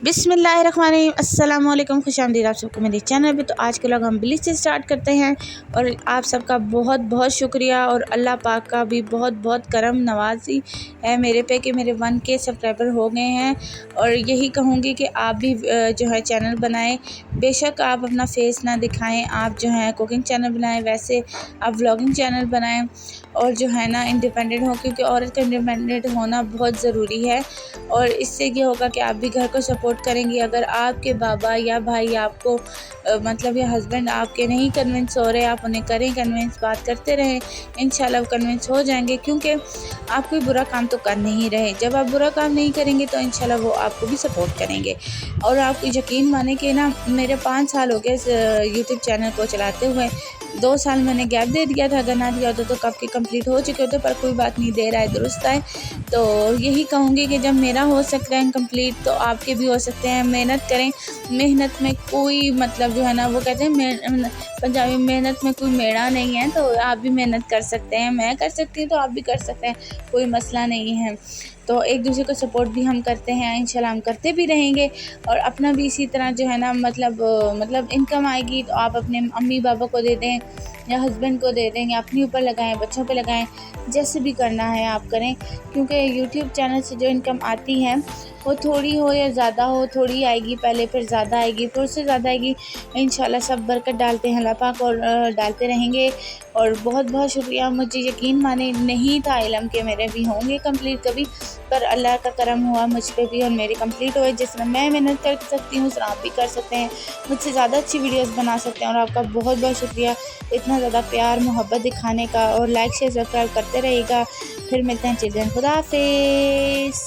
बिस्मिल्लाहिर्रहमानिर्रहीम, अस्सलाम वालेकुम, खुशामदीद आप सबको मेरे चैनल पे। तो आज के लोग हम ब्लीच से स्टार्ट करते हैं और आप सबका बहुत बहुत शुक्रिया और अल्लाह पाक का भी बहुत बहुत करम नवाजी है मेरे पे कि मेरे 1K सब्सक्राइबर हो गए हैं। और यही कहूँगी कि आप भी जो है चैनल बनाएं। बेशक आप अपना फेस ना दिखाएं, आप जो है कुकिंग चैनल बनाएं, वैसे आप व्लॉगिंग चैनल बनाएं और जो है ना इंडिपेंडेंट हो, क्योंकि औरत का इंडिपेंडेंट होना बहुत ज़रूरी है। और इससे ये होगा कि आप भी घर को सपोर्ट करेंगी। अगर आपके बाबा या भाई आपको मतलब या हस्बैंड आपके नहीं कन्विंस हो रहे, आप उन्हें करें कन्विंस, बात करते रहें, इंशाल्लाह वो कन्विंस हो जाएंगे। क्योंकि आप कोई बुरा काम तो कर नहीं रहे, जब आप बुरा काम नहीं करेंगे तो इंशाल्लाह वो आपको भी सपोर्ट करेंगे। और आप यकीन माने कि ना मेरे 5 साल हो गए यूट्यूब चैनल को चलाते हुए। 2 साल मैंने गैप दे दिया था, अगर ना दिया होता तो कब के कंप्लीट हो चुके होते, पर कोई बात नहीं, देर आए दुरुस्त आए। तो यही कहूँगी कि जब मेरा हो सकता है कंप्लीट तो आपके भी हो सकते हैं। मेहनत करें, मेहनत में कोई मतलब जो है ना वो कहते हैं पंजाबी में, मेहनत में कोई मेड़ा नहीं है। तो आप भी मेहनत कर सकते हैं, मैं कर सकती हूँ तो आप भी कर सकते हैं, कोई मसला नहीं है। तो एक दूसरे को सपोर्ट भी हम करते हैं, इंशाल्लाह हम करते भी रहेंगे। और अपना भी इसी तरह जो है ना मतलब इनकम आएगी तो आप अपने अम्मी पापा को दे दें या हस्बैंड को दे दें या अपने ऊपर लगाएं, बच्चों पे लगाएं, जैसे भी करना है आप करें। क्योंकि यूट्यूब चैनल से जो इनकम आती है वो थोड़ी हो या ज़्यादा हो, थोड़ी आएगी पहले, फिर ज़्यादा आएगी, फिर उससे ज़्यादा आएगी। इंशाल्लाह सब बरकत डालते हैं अल्लाह पाक और डालते रहेंगे। और बहुत बहुत शुक्रिया। मुझे यकीन माने नहीं था इल्म के मेरे भी होंगे कंप्लीट कभी, पर अल्लाह का करम हुआ मुझ पे भी और मेरे कंप्लीट हुए। जिस तरह मैं मेहनत कर सकती हूँ उस तरह आप भी कर सकते हैं, मुझसे ज़्यादा अच्छी वीडियोस बना सकते हैं। और आपका बहुत बहुत शुक्रिया इतना ज़्यादा प्यार मोहब्बत दिखाने का। और लाइक शेयर सब्सक्राइब करते रहिएगा। फिर मिलते हैं चिल्ड्रन, खुदा हाफिज़।